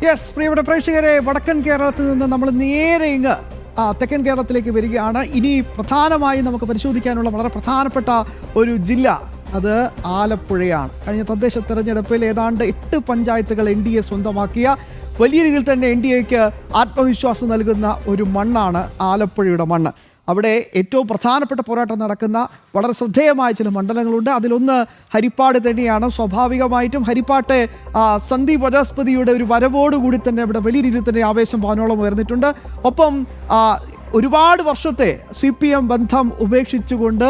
Yes, പ്രിയപ്പെട്ട പ്രേക്ഷകരെ, വടക്കൻ കേരളത്തിൽ നിന്ന് നമ്മൾ നേരെ ഇങ്ങ് തെക്കൻ കേരളത്തിലേക്ക് വരികയാണ്. ഇനി പ്രധാനമായും നമുക്ക് പരിശോധിക്കാനുള്ള വളരെ പ്രധാനപ്പെട്ട ഒരു ജില്ല അത് ആലപ്പുഴയാണ്. കഴിഞ്ഞ തദ്ദേശ തെരഞ്ഞെടുപ്പിൽ ഏതാണ്ട് 8 പഞ്ചായത്തുകൾ NDA സ്വന്തമാക്കിയ വലിയ രീതിയിൽ തന്നെ NDAക്ക് ആത്മവിശ്വാസം നൽകുന്ന ഒരു മണ്ണാണ് ആലപ്പുഴയുടെ മണ്ണ്. അവിടെ ഏറ്റവും പ്രധാനപ്പെട്ട പോരാട്ടം നടക്കുന്ന വളരെ ശ്രദ്ധേയമായ ചില മണ്ഡലങ്ങളുണ്ട്. അതിലൊന്ന് ഹരിപ്പാട് തന്നെയാണ്. സ്വാഭാവികമായിട്ടും ഹരിപ്പാട്ടെ സന്ദീപ് വചസ്പതിയുടെ ഒരു വരവോടുകൂടി തന്നെ ഇവിടെ വലിയ രീതിയിൽ തന്നെ ആവേശം വാനോളം ഉയർന്നിട്ടുണ്ട്. ഒപ്പം ഒരുപാട് വർഷത്തെ CPM ബന്ധം ഉപേക്ഷിച്ചുകൊണ്ട്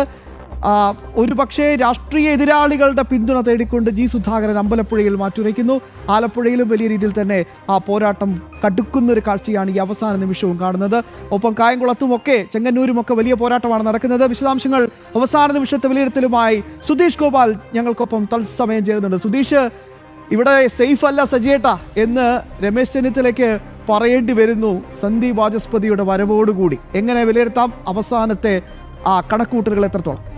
ഒരു പക്ഷേ രാഷ്ട്രീയ എതിരാളികളുടെ പിന്തുണ തേടിക്കൊണ്ട് G. സുധാകരൻ അമ്പലപ്പുഴയിൽ മാറ്റുരയ്ക്കുന്നു. ആലപ്പുഴയിലും വലിയ രീതിയിൽ തന്നെ ആ പോരാട്ടം കടുക്കുന്നൊരു കാഴ്ചയാണ് ഈ അവസാന നിമിഷവും കാണുന്നത്. ഒപ്പം കായംകുളത്തുമൊക്കെ ചെങ്ങന്നൂരുമൊക്കെ വലിയ പോരാട്ടമാണ് നടക്കുന്നത്. വിശദാംശങ്ങൾ അവസാന നിമിഷത്തെ വിലയിരുത്തലുമായി സുധീഷ് ഗോപാൽ ഞങ്ങൾക്കൊപ്പം തത്സമയം ചേരുന്നുണ്ട്. സുധീഷ്, ഇവിടെ സേഫ് അല്ല സജിയേട്ട എന്ന് രമേശ് ചെന്നിത്തലയ്ക്ക് പറയേണ്ടി വരുന്നു സന്ദീപ് വാചസ്പതിയുടെ വരവോടുകൂടി. എങ്ങനെ വിലയിരുത്താം അവസാനത്തെ ആ കണക്കുകൂട്ടലുകൾ എത്രത്തോളം?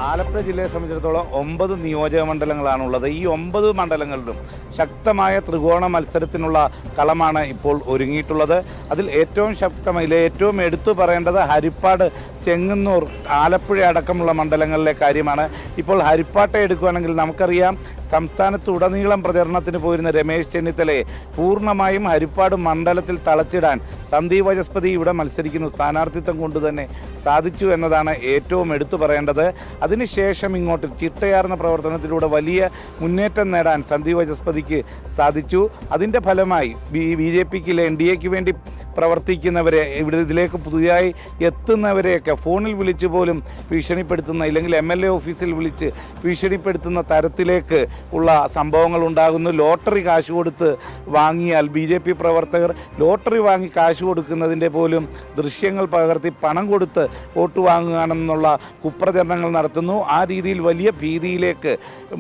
ആലപ്പുഴ ജില്ലയെ സംബന്ധിച്ചിടത്തോളം 9 നിയോജക മണ്ഡലങ്ങളാണുള്ളത്. ഈ 9 മണ്ഡലങ്ങളിലും ശക്തമായ ത്രികോണ മത്സരത്തിനുള്ള കളമാണ് ഇപ്പോൾ ഒരുങ്ങിയിട്ടുള്ളത്. അതിൽ ഏറ്റവും എടുത്തു പറയേണ്ടത് ഹരിപ്പാട്, ചെങ്ങന്നൂർ, ആലപ്പുഴ അടക്കമുള്ള മണ്ഡലങ്ങളിലെ കാര്യമാണ്. ഇപ്പോൾ ഹരിപ്പാട്ടെ എടുക്കുകയാണെങ്കിൽ നമുക്കറിയാം, സംസ്ഥാനത്തുടനീളം പ്രചരണത്തിന് പോയിരുന്ന രമേശ് ചെന്നിത്തലയെ പൂർണ്ണമായും ഹരിപ്പാട് മണ്ഡലത്തിൽ തളച്ചിടാൻ സന്ദീപ് വചസ്പതി ഇവിടെ മത്സരിക്കുന്നു. സ്ഥാനാർത്ഥിത്വം കൊണ്ട് തന്നെ സാധിച്ചു എന്നതാണ് ഏറ്റവും എടുത്തു പറയേണ്ടത്. അതിനുശേഷം ഇങ്ങോട്ട് ചിട്ടയാർന്ന പ്രവർത്തനത്തിലൂടെ വലിയ മുന്നേറ്റം നേടാൻ സന്ദീപ് വചസ്പതിക്ക് സാധിച്ചു. അതിൻ്റെ ഫലമായി BJPക്ക് NDAക്ക് വേണ്ടി പ്രവർത്തിക്കുന്നവരെ, ഇതിലേക്ക് പുതിയതായി എത്തുന്നവരെയൊക്കെ ഫോണിൽ വിളിച്ച് പോലും ഭീഷണിപ്പെടുത്തുന്ന, ഇല്ലെങ്കിൽ MLA ഓഫീസിൽ വിളിച്ച് ഭീഷണിപ്പെടുത്തുന്ന തരത്തിലേക്ക് ഉള്ള സംഭവങ്ങൾ ഉണ്ടാകുന്നു. ലോട്ടറി കാശ് കൊടുത്ത് വാങ്ങിയാൽ BJP പ്രവർത്തകർ ലോട്ടറി വാങ്ങി കാശ് കൊടുക്കുന്നതിൻ്റെ പോലും ദൃശ്യങ്ങൾ പകർത്തി പണം കൊടുത്ത് വോട്ട് വാങ്ങുകയാണെന്നുള്ള കുപ്രചരണങ്ങൾ നടത്തുന്നു. ആ രീതിയിൽ വലിയ ഭീതിയിലേക്ക്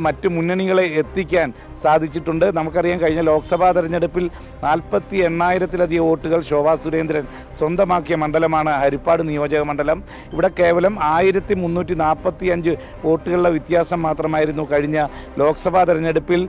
മറ്റു മുന്നണികളെ എത്തിക്കാൻ സാധിച്ചിട്ടുണ്ട്. നമുക്കറിയാം, കഴിഞ്ഞ ലോക്സഭാ തെരഞ്ഞെടുപ്പിൽ 48,000-ലധികം വോട്ടുകൾ ശോഭാ സുരേന്ദ്രൻ സ്വന്തമാക്കിയ മണ്ഡലമാണ് ഹരിപ്പാട് നിയോജക മണ്ഡലം. ഇവിടെ കേവലം 1345 വോട്ടുകളുടെ വ്യത്യാസം മാത്രമായിരുന്നു കഴിഞ്ഞ ലോക്സഭാ തെരഞ്ഞെടുപ്പിൽ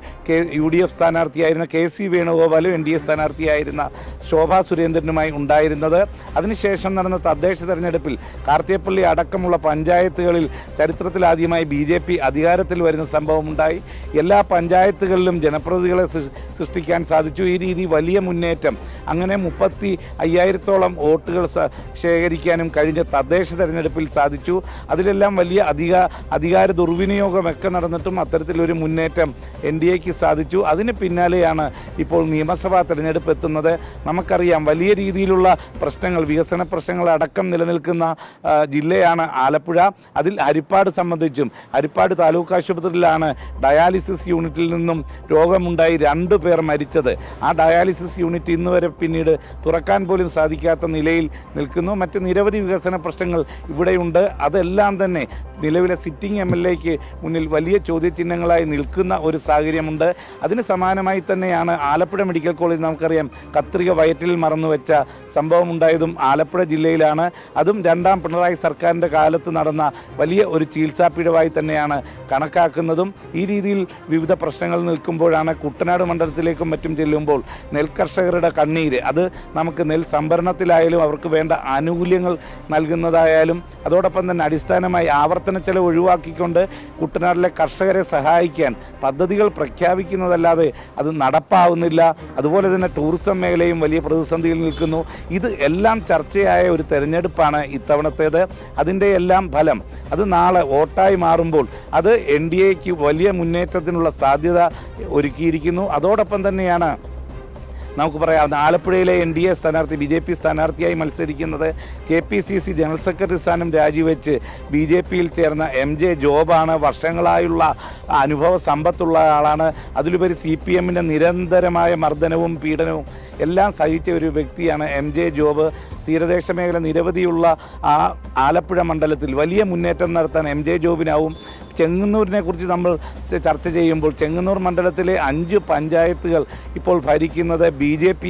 UDF സ്ഥാനാർത്ഥിയായിരുന്ന KC വേണുഗോപാലും NDA സ്ഥാനാർത്ഥിയായിരുന്ന ശോഭാ സുരേന്ദ്രനുമായി ഉണ്ടായിരുന്നത്. അതിനുശേഷം നടന്ന തദ്ദേശ തെരഞ്ഞെടുപ്പിൽ കാർത്തിയപ്പള്ളി അടക്കമുള്ള പഞ്ചായത്തുകളിൽ ചരിത്രത്തിലാദ്യമായി BJP അധികാരത്തിൽ വരുന്ന സംഭവമുണ്ടായി. എല്ലാ പഞ്ചായത്തുകളിലും ജനപ്രതിനിധികളെ സൃഷ്ടിക്കാൻ സാധിച്ചു. ഈ രീതി വലിയ മുന്നേറ്റം, അങ്ങനെ 35,000-ഓളം വോട്ടുകൾ ശേഖരിക്കാനും കഴിഞ്ഞ തദ്ദേശ തെരഞ്ഞെടുപ്പിൽ സാധിച്ചു. അതിലെല്ലാം വലിയ അധികാര ദുർവിനിയോഗമൊക്കെ നടന്നിട്ടും അത്തരത്തിലൊരു മുന്നേറ്റം NDAക്ക് സാധിച്ചു. അതിന് പിന്നാലെയാണ് ഇപ്പോൾ നിയമസഭാ തെരഞ്ഞെടുപ്പ് എത്തുന്നത്. നമുക്കറിയാം, വലിയ രീതിയിലുള്ള പ്രശ്നങ്ങൾ, വികസന പ്രശ്നങ്ങൾ അടക്കം നിലനിൽക്കുന്ന ജില്ലയാണ് ആലപ്പുഴ. അതിൽ ഹരിപ്പാട് സംബന്ധിച്ചും, ഹരിപ്പാട് താലൂക്ക് ആശുപത്രിയിലാണ് ഡയാലിസിസ് യൂണിറ്റിൽ നിന്നും രോഗമുണ്ടായി 2 പേർ മരിച്ചത്. ആ ഡയാലിസിസ് യൂണിറ്റ് ഇന്ന് വരെ പിന്നീട് തുറക്കാൻ പോലും സാധിക്കാത്ത നിലയിൽ നിൽക്കുന്നു. മറ്റ് നിരവധി വികസന പ്രശ്നങ്ങൾ ഇവിടെയുണ്ട്. അതെല്ലാം തന്നെ നിലവിലെ സിറ്റിംഗ് MLAക്ക് മുന്നിൽ വലിയ ചോദ്യചിഹ്നങ്ങളായി നിൽക്കുന്ന ഒരു സാഹചര്യമുണ്ട്. അതിന് സമാനമായി തന്നെയാണ് ആലപ്പുഴ മെഡിക്കൽ കോളേജ്. നമുക്കറിയാം, കത്രിക വയറ്റിൽ മറന്നുവെച്ച സംഭവമുണ്ടായതും ആലപ്പുഴ ജില്ലയിലാണ്. അതും 2ാം പിണറായി സർക്കാരിൻ്റെ കാലത്ത് നടന്ന വലിയ ഒരു ചികിത്സാ പിഴവായി തന്നെയാണ് കണക്കാക്കുന്നതും. ഈ രീതിയിൽ വിവിധ പ്രശ്നങ്ങൾ നിൽക്കുമ്പോഴാണ് കുട്ടനാട് മണ്ഡലത്തിലേക്കും മറ്റും ചെല്ലുമ്പോൾ നെൽകർഷകരുടെ കണ്ണീര്, അത് നമുക്ക് നെൽ സംഭരണത്തിലായാലും അവർക്ക് വേണ്ട ആനുകൂല്യങ്ങൾ നൽകുന്നതായാലും, അതോടൊപ്പം തന്നെ അടിസ്ഥാനമായി ആവർത്തന ചെലവ് ഒഴിവാക്കിക്കൊണ്ട് കുട്ടനാട്ടിലെ കർഷകരെ സഹായിക്കാൻ പദ്ധതികൾ പ്രഖ്യാപിക്കുന്നതല്ലാതെ അത് നടപ്പാവുന്നില്ല. അതുപോലെ തന്നെ ടൂറിസം മേഖലയും വലിയ പ്രതിസന്ധിയിൽ നിൽക്കുന്നു. ഇത് എല്ലാം ചർച്ചയായ ഒരു തെരഞ്ഞെടുപ്പാണ് ഇത്തവണത്തേത്. അതിൻ്റെ എല്ലാം ഫലം അത് നാളെ വോട്ടായി മാറുമ്പോൾ അത് NDAക്ക് വലിയ മുന്നേറ്റത്തിനുള്ള സാധ്യത ഒരുക്കിയിരിക്കുന്നു. അതോടൊപ്പം തന്നെയാണ് നമുക്ക് പറയാം, ആലപ്പുഴയിലെ NDA സ്ഥാനാർത്ഥി BJP സ്ഥാനാർത്ഥിയായി മത്സരിക്കുന്നത് KPCC ജനറൽ സെക്രട്ടറി സ്ഥാനം രാജിവെച്ച് BJPയിൽ ചേർന്ന MJ ജോബാണ്. വർഷങ്ങളായുള്ള അനുഭവ സമ്പത്തുള്ള ആളാണ്. അതിലുപരി CPMൻ്റെ നിരന്തരമായ മർദ്ദനവും പീഡനവും എല്ലാം സഹിച്ച ഒരു വ്യക്തിയാണ് MJ ജോബ്. തീരദേശ മേഖല നിരവധിയുള്ള ആലപ്പുഴ മണ്ഡലത്തിൽ വലിയ മുന്നേറ്റം നടത്താൻ MJ ജോബിനാവും. ചെങ്ങന്നൂരിനെ കുറിച്ച് നമ്മൾ ചർച്ച ചെയ്യുമ്പോൾ ചെങ്ങന്നൂർ മണ്ഡലത്തിലെ 5 പഞ്ചായത്തുകൾ ഇപ്പോൾ ഭരിക്കുന്നത് BJP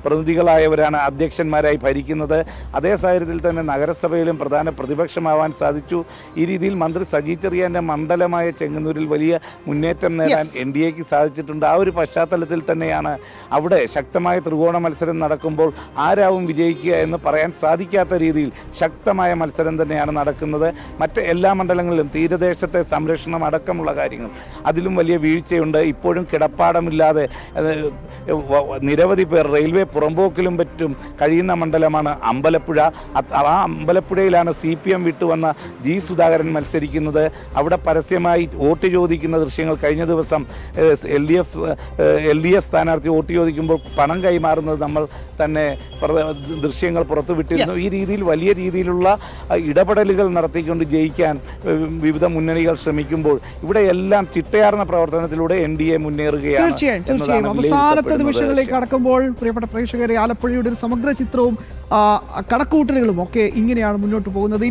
പ്രതിനിധികളായവരാണ് അധ്യക്ഷന്മാരായി ഭരിക്കുന്നത്. അതേ സാഹചര്യത്തിൽ തന്നെ നഗരസഭയിലും പ്രധാന പ്രതിപക്ഷമാവാൻ സാധിച്ചു. ഈ രീതിയിൽ മന്ത്രി സജി ചെറിയാൻ്റെ മണ്ഡലമായ ചെങ്ങന്നൂരിൽ വലിയ മുന്നേറ്റം നേടാൻ NDAക്ക് സാധിച്ചിട്ടുണ്ട്. ആ ഒരു പശ്ചാത്തലത്തിൽ തന്നെയാണ് അവിടെ ശക്തമായ ത്രികോണ മത്സരം നടക്കുമ്പോൾ ആരാവും വിജയിക്കുക എന്ന് പറയാൻ സാധിക്കാത്ത രീതിയിൽ ശക്തമായ മത്സരം തന്നെയാണ് നടക്കുന്നത്. മറ്റ് എല്ലാ മണ്ഡലങ്ങളിലും തീരദേശത്തെ സംരക്ഷണം അടക്കമുള്ള കാര്യങ്ങൾ അതിലും വലിയ വീഴ്ചയുണ്ട്. ഇപ്പോഴും കിടപ്പാടമില്ലാതെ നിരവധി പേർ റെയിൽവേ പുറമ്പോക്കിലും പറ്റും കഴിയുന്ന മണ്ഡലമാണ് അമ്പലപ്പുഴ. ആ അമ്പലപ്പുഴയിലാണ് CPM വിട്ടുവന്ന G സുധാകരൻ മത്സരിക്കുന്നത്. അവിടെ പരസ്യമായി വോട്ട് ചോദിക്കുന്ന ദൃശ്യങ്ങൾ കഴിഞ്ഞ ദിവസം LDF സ്ഥാനാർത്ഥി വോട്ട് ചോദിക്കുമ്പോൾ പണം കൈമാറുന്നത് നമ്മൾ തന്നെ ദൃശ്യങ്ങൾ പുറത്തുവിട്ടിരുന്നു. ഈ രീതിയിൽ വലിയ രീതിയിലുള്ള ഇടപെടലുകൾ നടത്തിക്കൊണ്ട് ജയിക്കാൻ വിവിധ മുന്നണികൾ ശ്രമിക്കുമ്പോൾ ഇവിടെ എല്ലാം ചിട്ടയാർന്ന പ്രവർത്തനത്തിലൂടെ NDA മുന്നേറുകയാണ്. തീർച്ചയായും അവസാനത്തെ നിമിഷങ്ങളിലേക്ക് കടക്കുമ്പോൾ പ്രിയപ്പെട്ട പ്രേക്ഷകരെ, ആലപ്പുഴയുടെ ഒരു സമഗ്ര ചിത്രവും കണക്കുകൂട്ടലുകളും ഒക്കെ ഇങ്ങനെയാണ് മുന്നോട്ട് പോകുന്നത്.